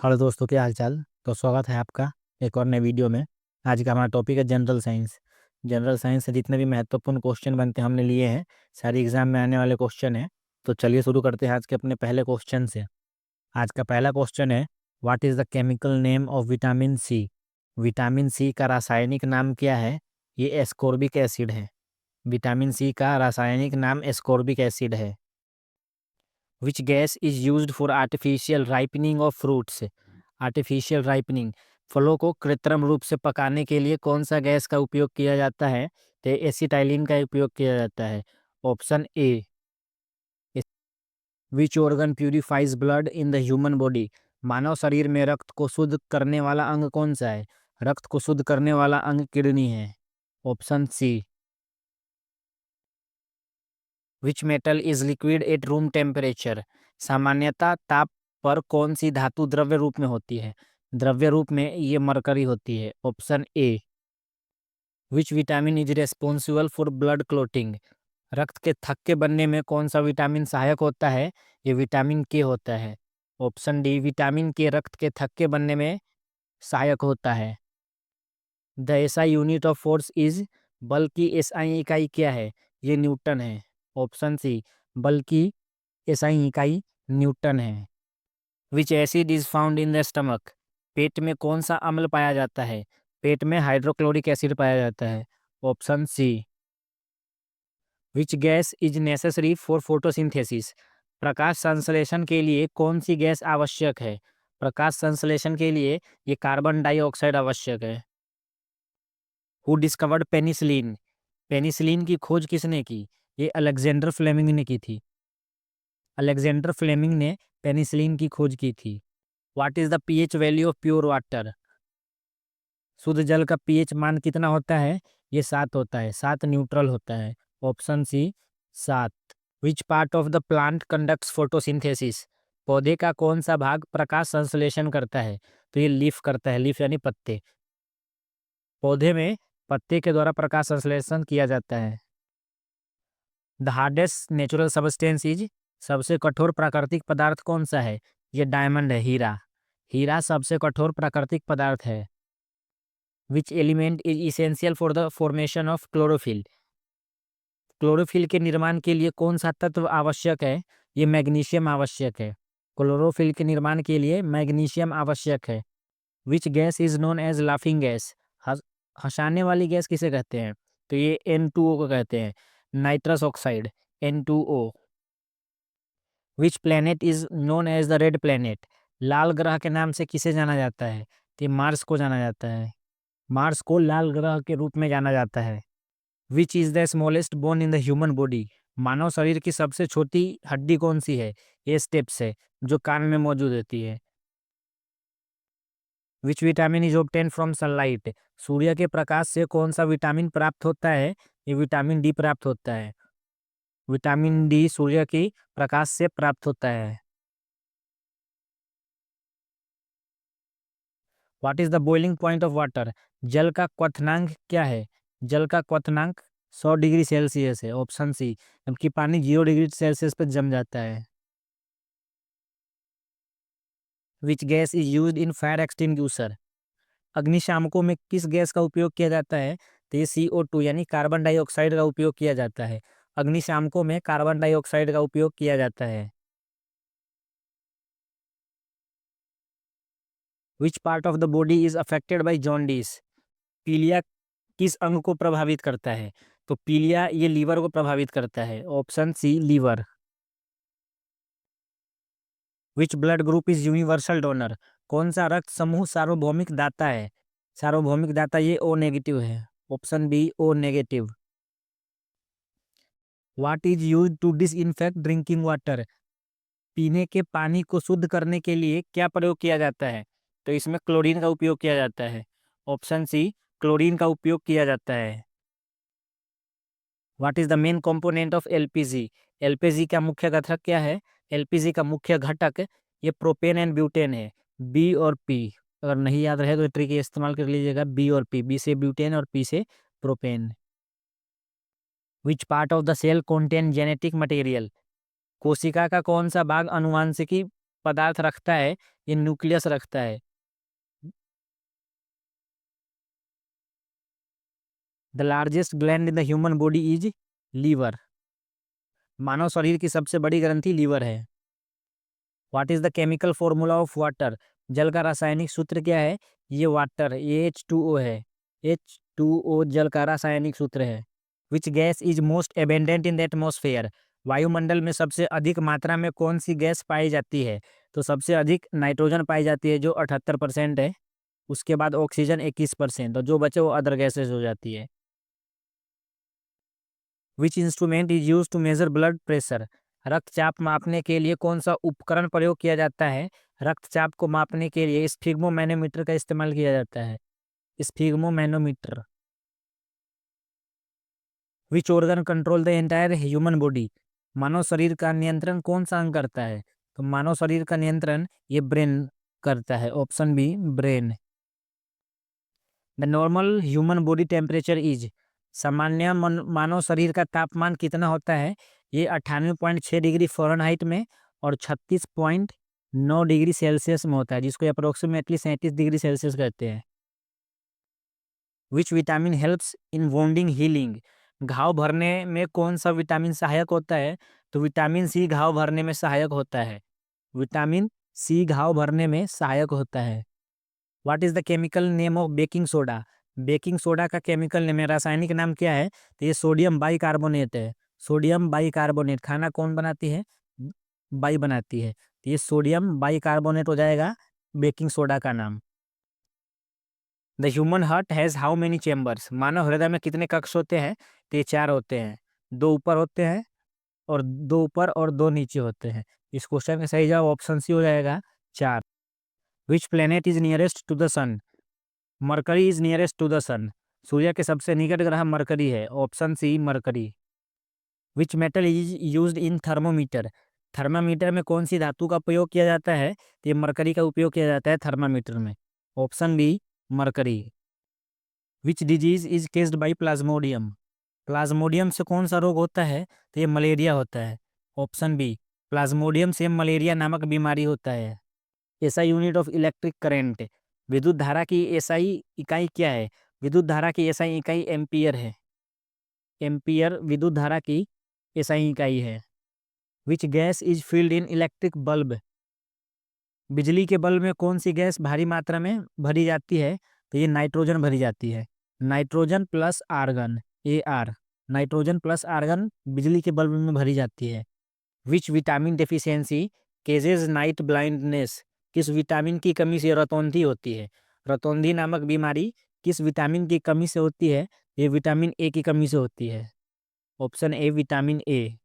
Hello दोस्तों, क्या हाल चाल। तो स्वागत है आपका एक और नए वीडियो में। आज का हमारा टॉपिक है जनरल साइंस। जनरल साइंस से जितने भी महत्वपूर्ण क्वेश्चन बनते हैं हमने लिए हैं, सारी एग्जाम में आने वाले क्वेश्चन हैं। तो चलिए शुरू करते हैं आज के अपने पहले क्वेश्चन से। आज का पहला क्वेश्चन है, what is the chemical name of vitamin C. Vitamin सी का रासायनिक नाम क्या है? ये एस्कोर्बिक एसिड है। विटामिन सी का रासायनिक नाम एस्कोर्बिक एसिड है। Which gas is used for artificial ripening of fruits. Artificial ripening, फलों को कृत्रिम रूप से पकाने के लिए कौन सा गैस का उपयोग किया जाता है? तो एसिटाइलिन का उपयोग किया जाता है। Option A. Which organ purifies blood in the human body. मानव शरीर में रक्त को शुद्ध करने वाला अंग कौन सा है? रक्त को शुद्ध करने वाला अंग किडनी है। Option C. Which metal is liquid at room temperature. सामान्यतः ताप पर कौन सी धातु द्रव्य रूप में होती है? द्रव्य रूप में ये मरकरी होती है। Option A. Which vitamin is responsible for blood clotting. रक्त के थक्के बनने में कौन सा विटामिन सहायक होता है? ये विटामिन के होता है। ऑप्शन डी, विटामिन के रक्त के थक्के बनने में सहायक होता है। The SI unit of force is. बल की एसआई इकाई क्या है? ये न्यूटन है। ऑप्शन सी, बल की एसआई इकाई न्यूटन है। Which acid is found in the stomach. पेट में कौन सा अम्ल पाया जाता है? पेट में हाइड्रोक्लोरिक एसिड पाया जाता है। Option C. Which gas is necessary for photosynthesis. प्रकाश संश्लेषण के लिए कौन सी गैस आवश्यक है? प्रकाश संश्लेषण के लिए ये कार्बन डाइऑक्साइड आवश्यक है। Who discovered penicillin. पेनिसिलिन की खोज किसने की? ये अलेक्जेंडर फ्लेमिंग ने की थी। अलेक्जेंडर फ्लेमिंग ने पेनिसिलिन की खोज की थी। What is the pH value of pure water. शुद्ध जल का पीएच मान कितना होता है? ये 7 होता है। 7 न्यूट्रल होता है। Option C, 7। Which part of the plant conducts photosynthesis. पौधे का कौन सा भाग प्रकाश संश्लेषण करता है? तो ये लीफ करता है। लीफ यानी पत्ते। पौधे में पत्ते के द्वारा प्रकाश संश्लेषण किया जाता है। The hardest natural substance is. सबसे कठोर प्राकृतिक पदार्थ कौन सा है? ये डायमंड है, हीरा। हीरा सबसे कठोर प्राकृतिक पदार्थ है। Which element is essential for the formation of chlorophyll. Chlorophyll के निर्माण के लिए कौन सा तत्व आवश्यक है? ये मैग्नीशियम आवश्यक है। क्लोरोफिल के निर्माण के लिए मैग्नीशियम आवश्यक है। Which gas is known as laughing gas. हंसाने वाली गैस किसे कहते हैं? तो ये N2O को कहते हैं। Nitrous oxide, N2O। Which planet is known as the red planet. लाल ग्रह के नाम से किसे जाना जाता है? तो ये मार्स को जाना जाता है। मार्स को लाल ग्रह के रूप में जाना जाता है। Which is the smallest bone in the human body. मानव शरीर की सबसे छोटी हड्डी कौन सी है? ये स्टेप्स है, जो कान में मौजूद होती है। Which vitamin is obtain from sunlight. सूर्य के प्रकाश से कौन सा विटामिन प्राप्त होता है? ये विटामिन डी प्राप्त होता है। विटामिन डी सूर्य की प्रकाश से प्राप्त होता है। What is the boiling point of water. जल का क्वथनांक क्या है? जल का क्वथनांक 100 डिग्री सेल्सियस है। ऑप्शन सी, जबकि पानी 0 डिग्री सेल्सियस पर जम जाता है। Which gas is used in fire extinguisher. अग्निशामकों में किस गैस का उपयोग किया जाता है? तो ये CO2 यानी कार्बन डाइऑक्साइड का उपयोग किया जाता है। अग्निशामकों में कार्बन डाइऑक्साइड का उपयोग किया जाता है। विच part of the body is affected by jaundice. पीलिया किस अंग को प्रभावित करता है? तो पीलिया ये लीवर को प्रभावित करता है। Option C, liver. Which blood group is universal donor. कौन सा रक्त समूह सार्वभौमिक दाता है? सार्वभौमिक दाता ये O नेगेटिव है। Option B, O negative. What is use to disinfect drinking water. पीने के पानी को शुद्ध करने के लिए क्या प्रयोग किया जाता है? तो इसमें क्लोरीन का उपयोग किया जाता है। ऑप्शन सी, क्लोरीन का उपयोग किया जाता है। What is the main component of LPG. LPG का मुख्य घटक क्या है? एलपीजी का मुख्य घटक ये प्रोपेन एंड ब्यूटेन है। बी और पी। अगर नहीं याद रहे तो ट्रिक इस्तेमाल कर लीजिएगा। बी और पी, बी से ब्यूटेन और पी से propane. Which part of the cell contain genetic material. कोशिका का कौन सा भाग अनुवांशिकी पदार्थ रखता है, ये न्यूक्लियस रखता है। The largest gland in the human body is liver. मानव शरीर की सबसे बड़ी ग्रंथि लीवर है। What is the chemical formula of water? जल का रासायनिक सूत्र क्या है? ये वाटर, ये H2O है। H2O जल का रासायनिक सूत्र है। Which gas is most abundant in the atmosphere? वायुमंडल में सबसे अधिक मात्रा में कौन सी गैस पाई जाती है? तो सबसे अधिक नाइट्रोजन पाई जाती है जो 78% है। उसके बाद ऑक्सीजन 21% और जो बचे वो अदर गैसेस हो जाती है। Which instrument is use to measure blood pressure? रक्तचाप मापने के लिए कौन सा उपकरण प्रयोग किया जाता है? रक्तचाप को मापने के लिए स्फिग्मोमैनोमीटर का इस्तेमाल किया जाता है। Sphygmomanometer. Which organ control the entire human body? मानव शरीर का नियंत्रण कौन सा अंग करता है? तो मानव शरीर का नियंत्रण ये ब्रेन करता है। Option B, brain. The normal human body temperature is? सामान्य मानव शरीर का तापमान कितना होता है? ये 98.6 डिग्री फ़ारेनहाइट में और 36.9 डिग्री सेल्सियस में होता है, जिसको अप्रोक्सीमेटली 37 डिग्री सेल्सियस कहते हैं। Which vitamin helps in wounding healing? घाव भरने में कौन सा विटामिन सहायक होता है? तो विटामिन सी घाव भरने में सहायक होता है। विटामिन सी घाव भरने में सहायक होता है। What is the chemical name of baking soda? Baking soda का केमिकल नेम है, रासायनिक नाम क्या है? तो ये सोडियम बाइकार्बोनेट है। Sodium bicarbonate. खाना कौन बनाती है? बाई बनाती है। तो ये सोडियम बाइकार्बोनेट हो जाएगा बेकिंग सोडा का नाम। The human heart has how many chambers? मानव हृदय में कितने कक्ष होते हैं? तो ये 4 होते हैं। 2 ऊपर होते हैं और 2 ऊपर और 2 नीचे होते हैं। इस क्वेश्चन का सही जवाब ऑप्शन सी हो जाएगा, 4। Which planet is nearest to the sun? Mercury is nearest to the sun. सूर्य के सबसे निकट ग्रह मरकरी है। Option C, Mercury. Which metal is used in thermometer? Thermometer में कौन सी धातु का प्रयोग किया जाता है? तो ये मरकरी का उपयोग किया जाता है थर्मामीटर में। Option B, mercury. Which disease is caused by plasmodium? Plasmodium से कौन सा रोग होता है? तो ये मलेरिया होता है। ऑप्शन बी, प्लाज्मोडियम से मलेरिया नामक बीमारी होता है। SI unit of electric current? विद्युत धारा की एसआई इकाई क्या है? विद्युत धारा की एसआई इकाई एम्पियर है। एम्पियर विद्युत धारा की एसआई इकाई है। Which gas is field in electric bulb? बिजली के बल्ब में कौन सी गैस भारी मात्रा में भरी जाती है? तो ये नाइट्रोजन भरी जाती है। Nitrogen plus argon, AR। Nitrogen plus argon बिजली के बल्ब में भरी जाती है। Which vitamin deficiency causes night blindness? किस विटामिन की कमी से रतौंधी होती है? रतौंधी नामक बीमारी किस विटामिन की कमी से होती है? ये विटामिन ए की कमी से होती है। Option A, vitamin A.